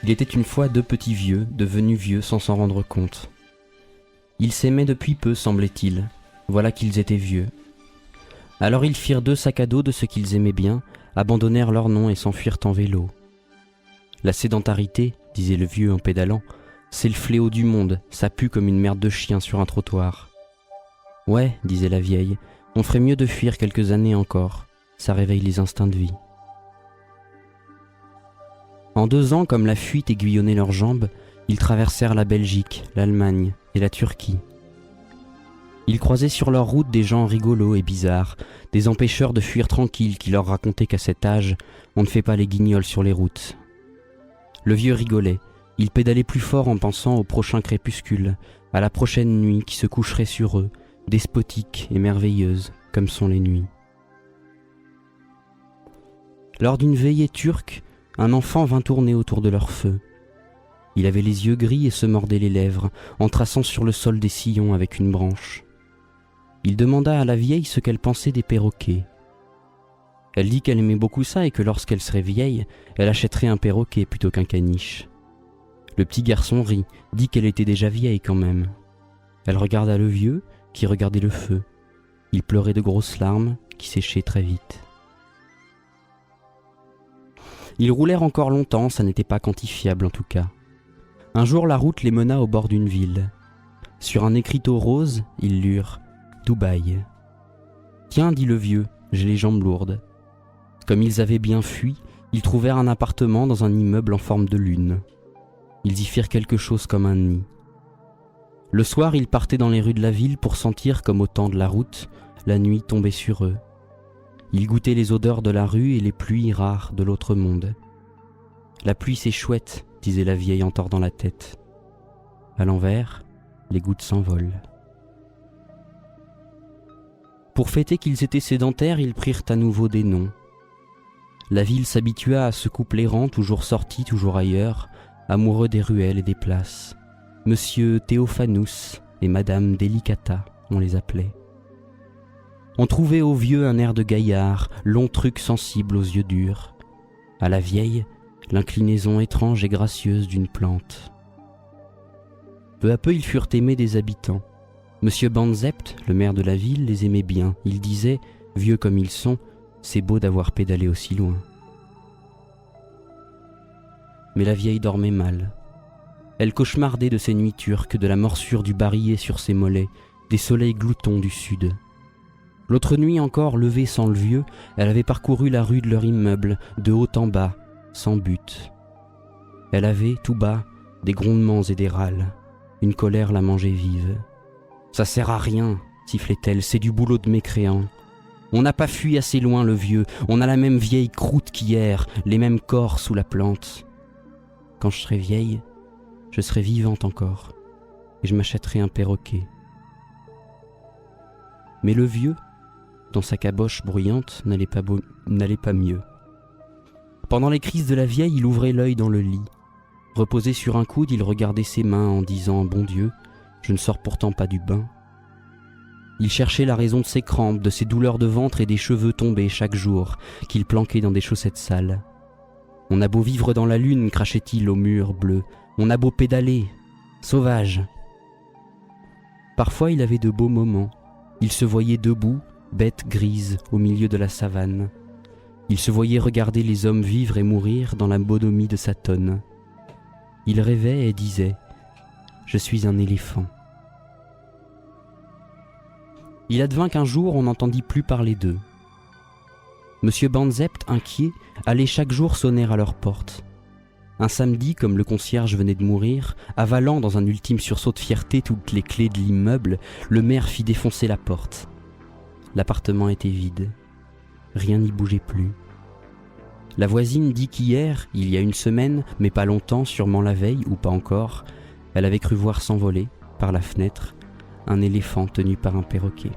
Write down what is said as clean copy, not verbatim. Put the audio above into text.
Il était une fois deux petits vieux, devenus vieux sans s'en rendre compte. Ils s'aimaient depuis peu, semblait-il. Voilà qu'ils étaient vieux. Alors ils firent deux sacs à dos de ce qu'ils aimaient bien, abandonnèrent leur nom et s'enfuirent en vélo. La sédentarité, disait le vieux en pédalant, c'est le fléau du monde, ça pue comme une merde de chien sur un trottoir. Ouais, disait la vieille, on ferait mieux de fuir quelques années encore, ça réveille les instincts de vie. En 2 ans, comme la fuite aiguillonnait leurs jambes, ils traversèrent la Belgique, l'Allemagne et la Turquie. Ils croisaient sur leur route des gens rigolos et bizarres, des empêcheurs de fuir tranquilles qui leur racontaient qu'à cet âge, on ne fait pas les guignols sur les routes. Le vieux rigolait, il pédalait plus fort en pensant au prochain crépuscule, à la prochaine nuit qui se coucherait sur eux, despotique et merveilleuse comme sont les nuits. Lors d'une veillée turque, un enfant vint tourner autour de leur feu. Il avait les yeux gris et se mordait les lèvres, en traçant sur le sol des sillons avec une branche. Il demanda à la vieille ce qu'elle pensait des perroquets. Elle dit qu'elle aimait beaucoup ça et que lorsqu'elle serait vieille, elle achèterait un perroquet plutôt qu'un caniche. Le petit garçon rit, dit qu'elle était déjà vieille quand même. Elle regarda le vieux, qui regardait le feu. Il pleurait de grosses larmes, qui séchaient très vite. Ils roulèrent encore longtemps, ça n'était pas quantifiable en tout cas. Un jour la route les mena au bord d'une ville. Sur un écriteau rose, ils lurent « Dubaï ». « Tiens, dit le vieux, j'ai les jambes lourdes. » Comme ils avaient bien fui, ils trouvèrent un appartement dans un immeuble en forme de lune. Ils y firent quelque chose comme un nid. Le soir, ils partaient dans les rues de la ville pour sentir, comme au temps de la route, la nuit tomber sur eux. Ils goûtaient les odeurs de la rue et les pluies rares de l'autre monde. « La pluie, c'est chouette », disait la vieille en tordant la tête. À l'envers, les gouttes s'envolent. Pour fêter qu'ils étaient sédentaires, ils prirent à nouveau des noms. La ville s'habitua à ce couple errant, toujours sorti, toujours ailleurs, amoureux des ruelles et des places. Monsieur Théophanous et Madame Delicata, on les appelait. On trouvait au vieux un air de gaillard, long truc sensible aux yeux durs. À la vieille, l'inclinaison étrange et gracieuse d'une plante. Peu à peu, ils furent aimés des habitants. Monsieur Banzept, le maire de la ville, les aimait bien. Il disait, vieux comme ils sont, c'est beau d'avoir pédalé aussi loin. Mais la vieille dormait mal. Elle cauchemardait de ces nuits turques, de la morsure du barillet sur ses mollets, des soleils gloutons du sud. L'autre nuit encore, levée sans le vieux, elle avait parcouru la rue de leur immeuble, de haut en bas, sans but. Elle avait, tout bas, des grondements et des râles. Une colère la mangeait vive. « Ça sert à rien », sifflait-elle, « c'est du boulot de mécréant. On n'a pas fui assez loin le vieux, on a la même vieille croûte qu'hier, les mêmes corps sous la plante. Quand je serai vieille, je serai vivante encore, et je m'achèterai un perroquet. » Mais le vieux, dans sa caboche bruyante, n'allait pas mieux. Pendant les crises de la vieille, il ouvrait l'œil dans le lit. Reposé sur un coude, il regardait ses mains en disant « Bon Dieu, je ne sors pourtant pas du bain ». Il cherchait la raison de ses crampes, de ses douleurs de ventre et des cheveux tombés chaque jour, qu'il planquait dans des chaussettes sales. « On a beau vivre dans la lune », crachait-il au mur bleu, « on a beau pédaler, sauvage ». Parfois il avait de beaux moments. Il se voyait debout, bête grise, au milieu de la savane. Il se voyait regarder les hommes vivre et mourir dans la bonhomie de sa tonne. Il rêvait et disait « Je suis un éléphant ». Il advint qu'un jour on n'entendit plus parler d'eux. Monsieur Banzept, inquiet, allait chaque jour sonner à leur porte. Un samedi, comme le concierge venait de mourir, avalant dans un ultime sursaut de fierté toutes les clés de l'immeuble, le maire fit défoncer la porte. L'appartement était vide. Rien n'y bougeait plus. La voisine dit qu'hier, il y a une semaine, mais pas longtemps, sûrement la veille ou pas encore, elle avait cru voir s'envoler, par la fenêtre, un éléphant tenu par un perroquet.